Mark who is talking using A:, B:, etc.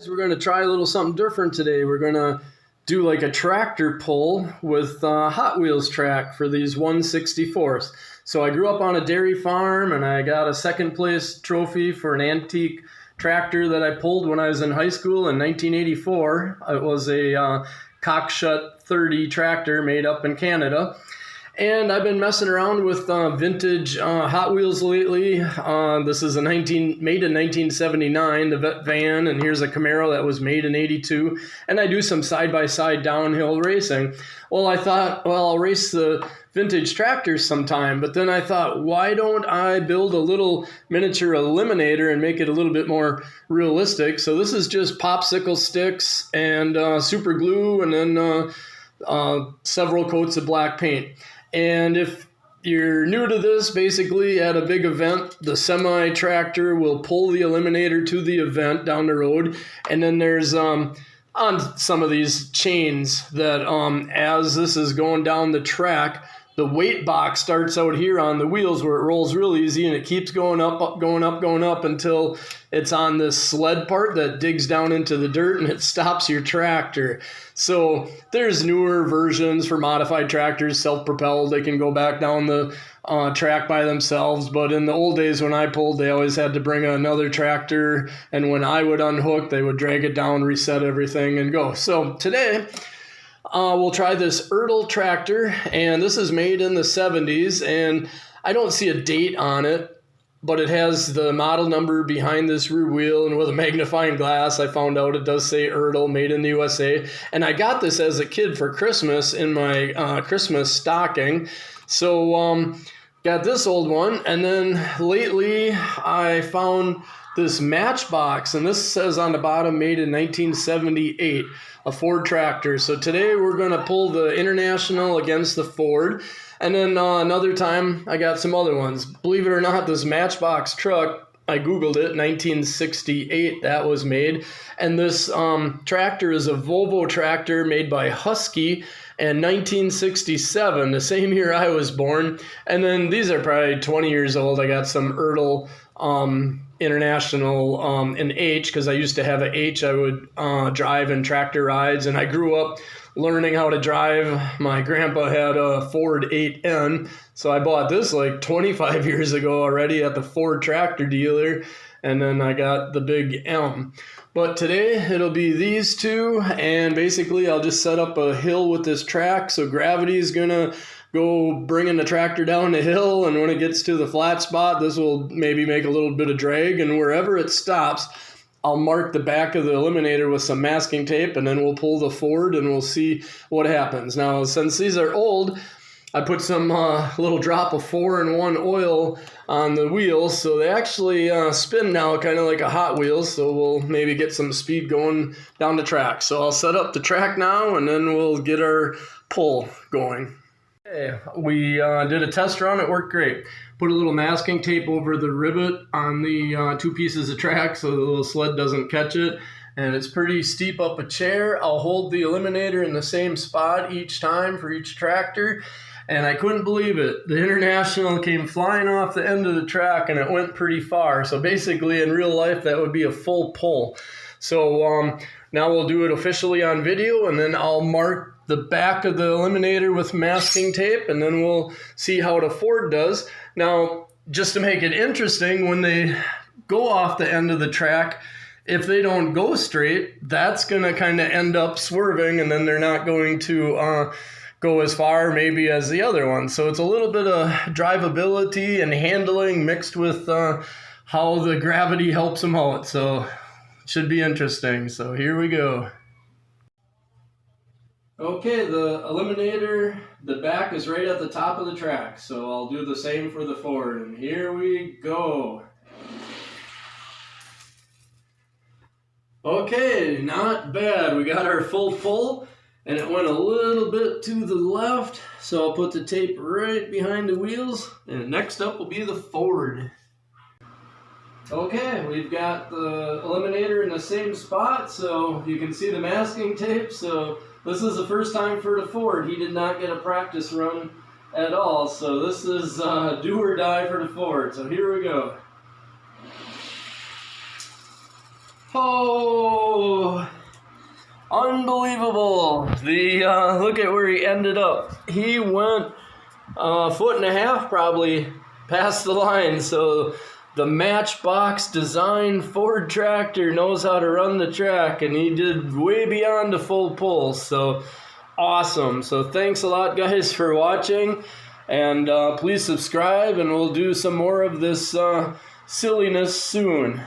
A: We're going to try a little something different today. We're going to do like a tractor pull with Hot Wheels track for these 1/64ths. So I grew up on a dairy farm and I got a second place trophy for an antique tractor that I pulled when I was in high school in 1984. It was a Cockshutt 30 tractor made up in Canada. And I've been messing around with vintage Hot Wheels lately. This is made in 1979, the vet van, and here's a Camaro that was made in 82. And I do some side-by-side downhill racing. Well, I thought, well, I'll race the vintage tractors sometime. But then I thought, why don't I build a little miniature eliminator and make it a little bit more realistic? So this is just popsicle sticks and super glue and then several coats of black paint. And if you're new to this, basically at a big event, the semi-tractor will pull the eliminator to the event down the road. And then there's on some of these chains that as this is going down the track, the weight box starts out here on the wheels where it rolls real easy and it keeps going up, going up, going up until it's on this sled part that digs down into the dirt and it stops your tractor. So there's newer versions for modified tractors, self-propelled. They can go back down the track by themselves. But in the old days when I pulled, they always had to bring another tractor. And when I would unhook, they would drag it down, reset everything, and go. So today, we'll try this ERTL tractor, and this is made in the 70s, and I don't see a date on it, but it has the model number behind this rear wheel, and with a magnifying glass, I found out it does say ERTL, made in the USA, and I got this as a kid for Christmas in my Christmas stocking, so got this old one, and then lately I found this Matchbox, and this says on the bottom, made in 1978, a Ford tractor. So today we're going to pull the International against the Ford, and then another time I got some other ones. Believe it or not, this Matchbox truck, I Googled it, 1968 that was made, and this tractor is a Volvo tractor made by Husky in 1967, the same year I was born, and then these are probably 20 years old. I got some ERTL International in H, because I used to have an H I would drive in tractor rides, and I grew up learning how to drive. My grandpa had a Ford 8N, so I bought this like 25 years ago already at the Ford tractor dealer, and then I got the big M. But today it'll be these two, and basically I'll just set up a hill with this track, so gravity is gonna go bringing the tractor down the hill, and when it gets to the flat spot, this will maybe make a little bit of drag, and wherever it stops, I'll mark the back of the eliminator with some masking tape, and then we'll pull the Ford and we'll see what happens. Now, since these are old, I put some little drop of 4-in-1 oil on the wheels, so they actually spin now kind of like a Hot Wheels, so we'll maybe get some speed going down the track. So I'll set up the track now, and then we'll get our pull going. Okay, we did a test run. It worked great. Put a little masking tape over the rivet on the two pieces of track so the little sled doesn't catch it. And it's pretty steep up a chair. I'll hold the eliminator in the same spot each time for each tractor. And I couldn't believe it. The International came flying off the end of the track, and it went pretty far. So basically, in real life, that would be a full pull. So now we'll do it officially on video, and then I'll mark the back of the eliminator with masking tape, and then we'll see how the Ford does. Now, just to make it interesting, when they go off the end of the track, if they don't go straight, that's going to kind of end up swerving, and then they're not going to go as far maybe as the other one. So it's a little bit of drivability and handling mixed with how the gravity helps them out. So it should be interesting. So here we go. Okay, the eliminator, the back is right at the top of the track, so I'll do the same for the Ford, and here we go. Okay, not bad. We got our full pull, and it went a little bit to the left, so I'll put the tape right behind the wheels, and next up will be the Ford. Okay, we've got the eliminator in the same spot, so you can see the masking tape, so this is the first time for the Ford. He did not get a practice run at all, so this is do or die for the Ford. So here we go. Oh! So unbelievable. Look at where he ended up. He went a foot and a half probably past the line. So the Matchbox design Ford tractor knows how to run the track, and he did way beyond a full pull. So awesome. So thanks a lot, guys, for watching, and please subscribe, and we'll do some more of this silliness soon.